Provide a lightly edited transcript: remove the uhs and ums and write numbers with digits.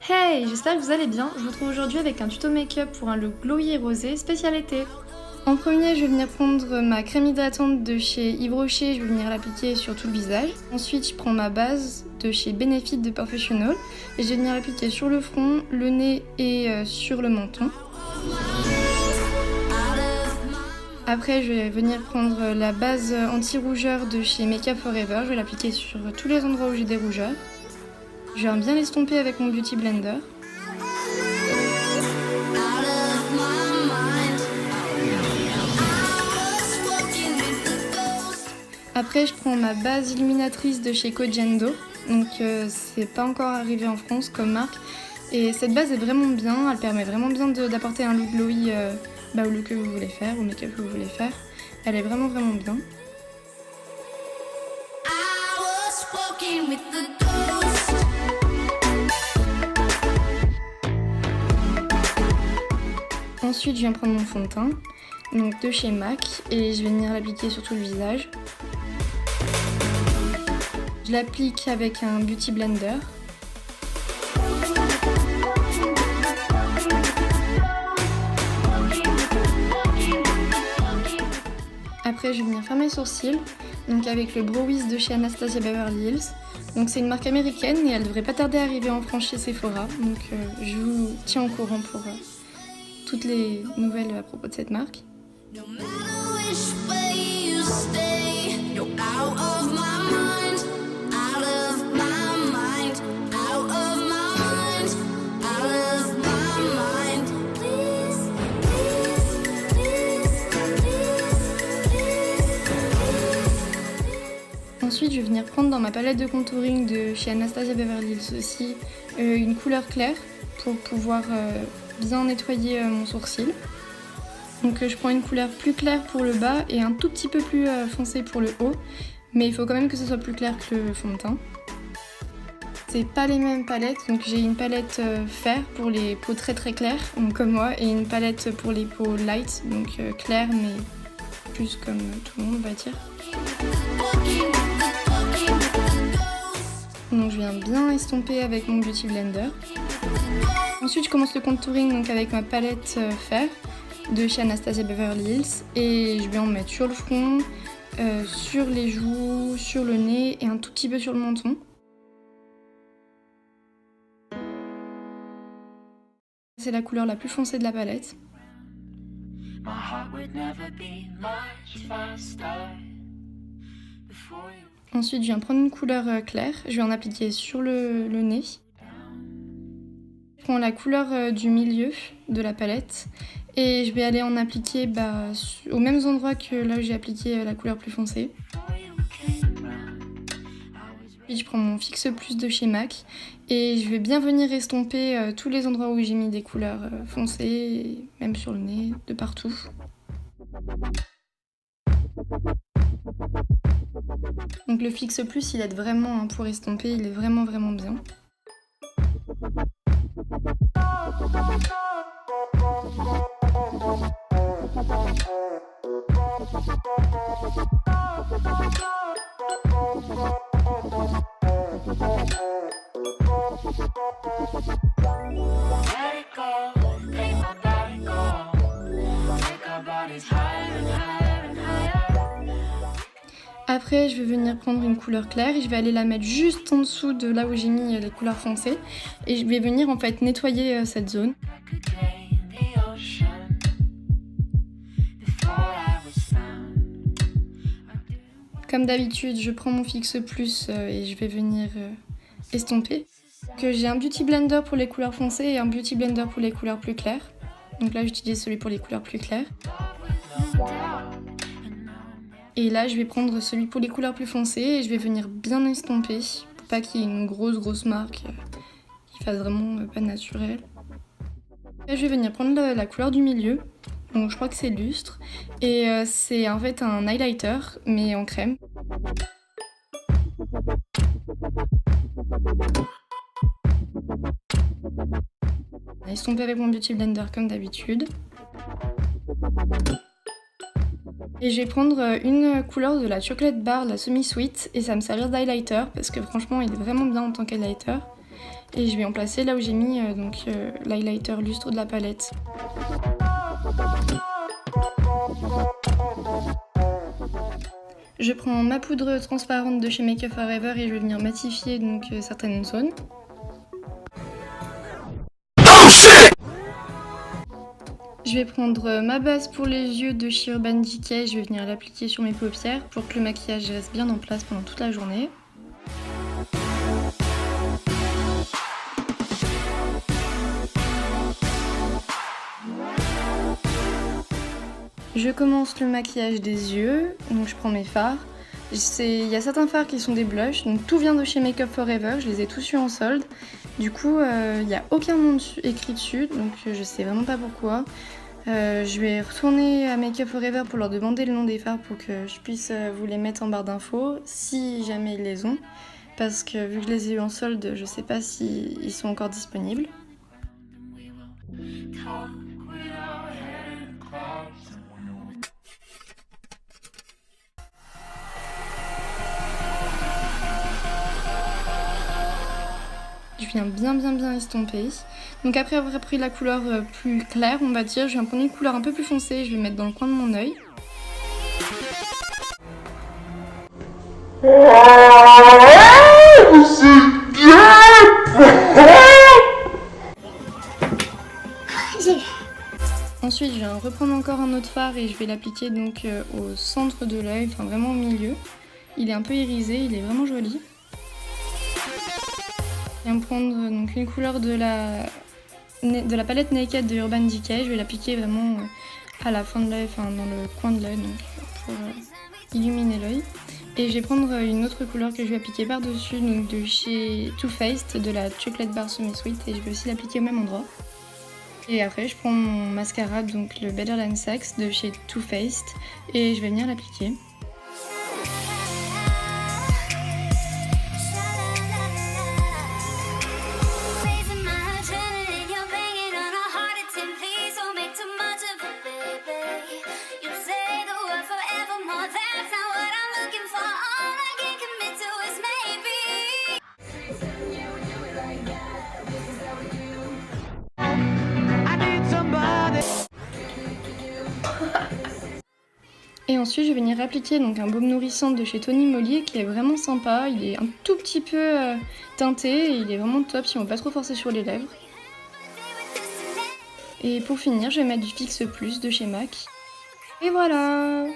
Hey, j'espère que vous allez bien. Je vous retrouve aujourd'hui avec un tuto make-up pour un look glowy et rosé spécial été. En premier, je vais venir prendre ma crème hydratante de chez Yves Rocher, je vais venir l'appliquer sur tout le visage. Ensuite, je prends ma base de chez Benefit de Professional et je vais venir l'appliquer sur le front, le nez et sur le menton. Après, je vais venir prendre la base anti-rougeur de chez Makeup Forever, je vais l'appliquer sur tous les endroits où j'ai des rougeurs. Je vais bien l'estomper avec mon Beauty Blender. Après, je prends ma base illuminatrice de chez Kojendo. Donc, c'est pas encore arrivé en France comme marque. Et cette base est vraiment bien. Elle permet vraiment bien d'apporter un look glowy au look que vous voulez faire, au make-up que vous voulez faire. Elle est vraiment bien. Ensuite, je viens prendre mon fond de teint, donc de chez MAC, et je vais venir l'appliquer sur tout le visage. Je l'applique avec un Beauty Blender. Après, je vais venir faire mes sourcils, donc avec le Brow Wiz de chez Anastasia Beverly Hills. Donc c'est une marque américaine et elle devrait pas tarder à arriver en France chez Sephora. Donc je vous tiens au courant pour toutes les nouvelles à propos de cette marque. Ensuite, je vais venir prendre dans ma palette de contouring de chez Anastasia Beverly Hills aussi une couleur claire pour pouvoir bien nettoyer mon sourcil. Donc je prends une couleur plus claire pour le bas et un tout petit peu plus foncé pour le haut, mais il faut quand même que ce soit plus clair que le fond de teint. C'est pas les mêmes palettes, donc j'ai une palette fer pour les peaux très claires, donc comme moi, et une palette pour les peaux light, donc claires mais plus comme tout le monde on va dire. Donc je viens bien estomper avec mon Beauty Blender. Ensuite je commence le contouring donc avec ma palette fer de chez Anastasia Beverly Hills et je vais en mettre sur le front, sur les joues, sur le nez et un tout petit peu sur le menton. C'est la couleur la plus foncée de la palette. Ensuite, je viens prendre une couleur claire, je vais en appliquer sur le nez. Je prends la couleur du milieu de la palette et je vais aller en appliquer aux mêmes endroits que là où j'ai appliqué la couleur plus foncée. Puis je prends mon Fix Plus de chez MAC et je vais bien venir estomper tous les endroits où j'ai mis des couleurs foncées, même sur le nez, de partout. Donc le Fix Plus, il aide vraiment pour estomper, il est vraiment bien. Après, je vais venir prendre une couleur claire et je vais aller la mettre juste en dessous de là où j'ai mis les couleurs foncées. Et je vais venir en fait nettoyer cette zone. Comme d'habitude, je prends mon Fix Plus et je vais venir estomper. J'ai un Beauty Blender pour les couleurs foncées et un Beauty Blender pour les couleurs plus claires. Donc là, j'utilise celui pour les couleurs plus claires. Et là, je vais prendre celui pour les couleurs plus foncées et je vais venir bien estomper pour pas qu'il y ait une grosse marque qui fasse vraiment pas naturel. Et je vais venir prendre la couleur du milieu, donc je crois que c'est lustre, et c'est en fait un highlighter mais en crème. Estomper avec mon Beauty Blender comme d'habitude. Et je vais prendre une couleur de la Chocolate Bar, la semi-sweet, et ça va me servir d'highlighter parce que franchement il est vraiment bien en tant qu'highlighter. et je vais en placer là où j'ai mis l'highlighter lustre de la palette. Je prends ma poudre transparente de chez Make Up For Ever et je vais venir matifier donc certaines zones. Je vais prendre ma base pour les yeux de chez Urban Decay, je vais venir l'appliquer sur mes paupières pour que le maquillage reste bien en place pendant toute la journée. Je commence le maquillage des yeux, donc je prends mes fards. Il y a certains fards qui sont des blushs, donc tout vient de chez Make Up For Ever, je les ai tous eus en solde. Du coup, il n'y a aucun nom écrit dessus, donc je sais vraiment pas pourquoi. Je vais retourner à Make Up For Ever pour leur demander le nom des fards pour que je puisse vous les mettre en barre d'infos, si jamais ils les ont. Parce que vu que je les ai eus en solde, je sais pas s'ils sont encore disponibles. Je viens bien estomper. Donc après avoir pris la couleur plus claire, on va dire, je viens prendre une couleur un peu plus foncée, je vais mettre dans le coin de mon œil. Ensuite, je viens reprendre encore un autre fard et je vais l'appliquer donc au centre de l'œil, enfin vraiment au milieu. Il est un peu irisé, il est vraiment joli. Je viens prendre donc une couleur de la palette Naked de Urban Decay. Je vais l'appliquer vraiment à la fin de l'œil, enfin dans le coin de l'œil, donc pour illuminer l'œil. Et je vais prendre une autre couleur que je vais appliquer par-dessus, donc de chez Too Faced, de la Chocolate Bar Semi Sweet, et je vais aussi l'appliquer au même endroit. Et après, je prends mon mascara, donc le Better Than Sex de chez Too Faced, et je vais venir l'appliquer. Et ensuite, je vais venir appliquer donc un baume nourrissant de chez Tony Moly qui est vraiment sympa. Il est un tout petit peu teinté et il est vraiment top si on ne veut pas trop forcer sur les lèvres. Et pour finir, je vais mettre du Fix Plus de chez MAC. Et voilà!